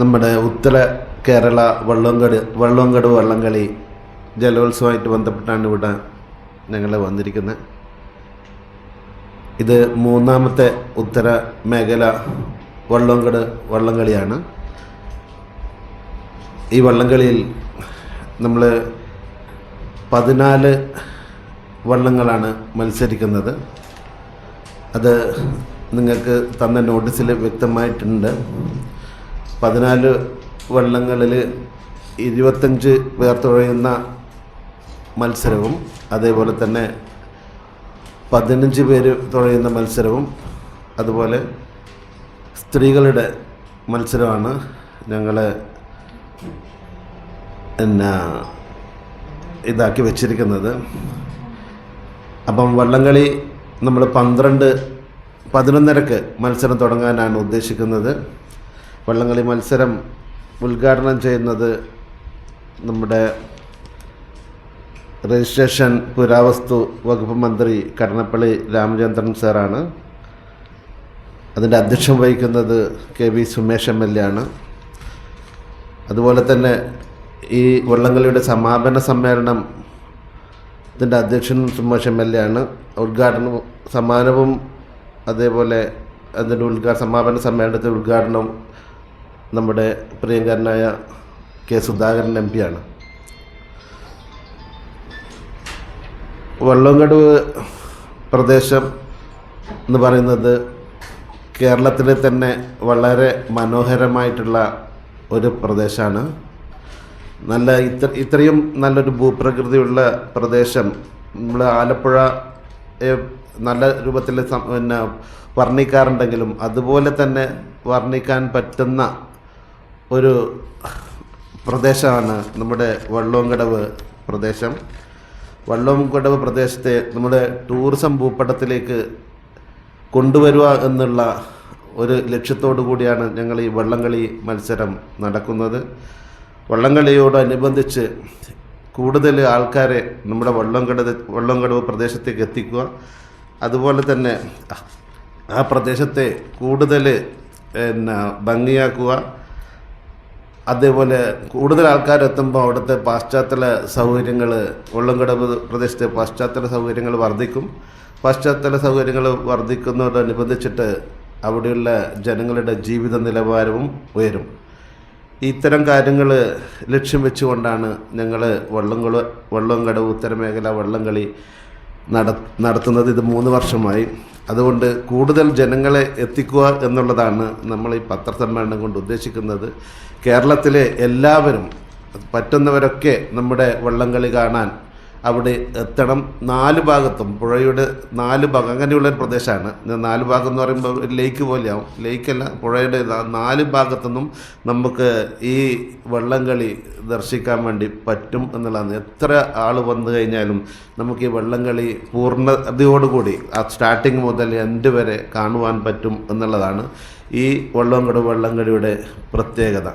നമ്മുടെ ഉത്തര കേരള വള്ളംകടവ് വള്ളംകളി ജലോത്സവമായിട്ട് ബന്ധപ്പെട്ടാണ് ഇവിടെ ഞങ്ങൾ വന്നിരിക്കുന്നത്. ഇത് മൂന്നാമത്തെ ഉത്തര മേഖല വള്ളംകളിയാണ്. ഈ വള്ളംകളിയിൽ നമ്മൾ 14 വള്ളങ്ങളാണ് മത്സരിക്കുന്നത്. അത് നിങ്ങൾക്ക് തന്ന നോട്ടീസിൽ വ്യക്തമായിട്ടുണ്ട്. 14 വള്ളങ്ങളിൽ 25 പേർ തുഴയുന്ന മത്സരവും അതേപോലെ തന്നെ 15 പേര് തുഴയുന്ന മത്സരവും അതുപോലെ സ്ത്രീകളുടെ മത്സരമാണ് ഞങ്ങൾ ഇതാക്കി വച്ചിരിക്കുന്നത്. അപ്പം വള്ളംകളി നമ്മൾ 11:30 മത്സരം തുടങ്ങാനാണ് ഉദ്ദേശിക്കുന്നത്. വള്ളംകളി മത്സരം ഉദ്ഘാടനം ചെയ്യുന്നത് നമ്മുടെ രജിസ്ട്രേഷൻ പുരാവസ്തു വകുപ്പ് മന്ത്രി കടന്നപ്പള്ളി രാമചന്ദ്രൻ സാറാണ്. അതിൻ്റെ അധ്യക്ഷം വഹിക്കുന്നത് KV സുമേഷ് MLA ആണ്. അതുപോലെ തന്നെ ഈ വള്ളംകളിയുടെ സമാപന സമ്മേളനം ഇതിൻ്റെ അധ്യക്ഷൻ സുമേഷ് MLA ആണ്. സമ്മാനവും അതേപോലെ അതിൻ്റെ സമാപന സമ്മേളനത്തിൻ്റെ ഉദ്ഘാടനം നമ്മുടെ പ്രിയങ്കരനായ K. സുധാകരൻ MP ആണ്. വള്ളംകടവ് പ്രദേശം എന്ന് പറയുന്നത് കേരളത്തിലെ തന്നെ വളരെ മനോഹരമായിട്ടുള്ള ഒരു പ്രദേശമാണ്. ഇത്രയും നല്ലൊരു ഭൂപ്രകൃതിയുള്ള പ്രദേശം നമ്മൾ ആലപ്പുഴ നല്ല രൂപത്തിൽ വർണ്ണിക്കാറുണ്ടെങ്കിലും അതുപോലെ തന്നെ വർണ്ണിക്കാൻ പറ്റുന്ന ഒരു പ്രദേശമാണ് നമ്മുടെ വള്ളംകടവ് പ്രദേശം. വള്ളംകടവ് പ്രദേശത്തെ നമ്മുടെ ടൂറിസം ഭൂപടത്തിലേക്ക് കൊണ്ടുവരിക എന്നുള്ള ഒരു ലക്ഷ്യത്തോടു കൂടിയാണ് ഞങ്ങൾ ഈ വള്ളംകളി മത്സരം നടക്കുന്നത്. വള്ളംകളിയോടനുബന്ധിച്ച് കൂടുതൽ ആൾക്കാരെ നമ്മുടെ വള്ളംകടവ് പ്രദേശത്തേക്ക് എത്തിക്കുക, അതുപോലെ തന്നെ ആ പ്രദേശത്തെ കൂടുതൽ ഭംഗിയാക്കുക. അതേപോലെ കൂടുതൽ ആൾക്കാരെത്തുമ്പോൾ അവിടുത്തെ പാശ്ചാത്തല സൗകര്യങ്ങൾ വള്ളംകടവ് പ്രദേശത്തെ പാശ്ചാത്തല സൗകര്യങ്ങൾ വർദ്ധിക്കും. പാശ്ചാത്തല സൗകര്യങ്ങൾ വർദ്ധിക്കുന്നതോടനുബന്ധിച്ചിട്ട് അവിടെയുള്ള ജനങ്ങളുടെ ജീവിത നിലവാരവും ഉയരും. ഇത്തരം കാര്യങ്ങൾ ലക്ഷ്യം വെച്ചുകൊണ്ടാണ് ഞങ്ങൾ വള്ളംകടവ് ഉത്തരമേഖല വള്ളംകളി നടത്തുന്നത്. ഇത് 3 വർഷമായി. അതുകൊണ്ട് കൂടുതൽ ജനങ്ങളെ എത്തിക്കുക എന്നുള്ളതാണ് നമ്മൾ ഈ പത്രസമ്മേളനം കൊണ്ട് ഉദ്ദേശിക്കുന്നത്. കേരളത്തിലെ എല്ലാവരും പറ്റുന്നവരൊക്കെ നമ്മുടെ വള്ളംകളി കാണാൻ അവിടെ എത്തണം. 4 ഭാഗത്തും പുഴയുടെ 4 ഭാഗം അങ്ങനെയുള്ളൊരു പ്രദേശമാണ്. 4 ഭാഗം എന്ന് പറയുമ്പോൾ ലേക്ക് പോലെയാവും. ലേക്കല്ല, പുഴയുടെ 4 ഭാഗത്തുനിന്നും നമുക്ക് ഈ വള്ളംകളി ദർശിക്കാൻ വേണ്ടി പറ്റും എന്നുള്ളതാണ്. എത്ര ആൾ വന്നു കഴിഞ്ഞാലും നമുക്ക് ഈ വള്ളംകളി പൂർണ്ണതയോടുകൂടി ആ സ്റ്റാർട്ടിങ് മുതൽ എൻഡ് വരെ കാണുവാൻ പറ്റും എന്നുള്ളതാണ് ഈ വള്ളംകളിയുടെ പ്രത്യേകത.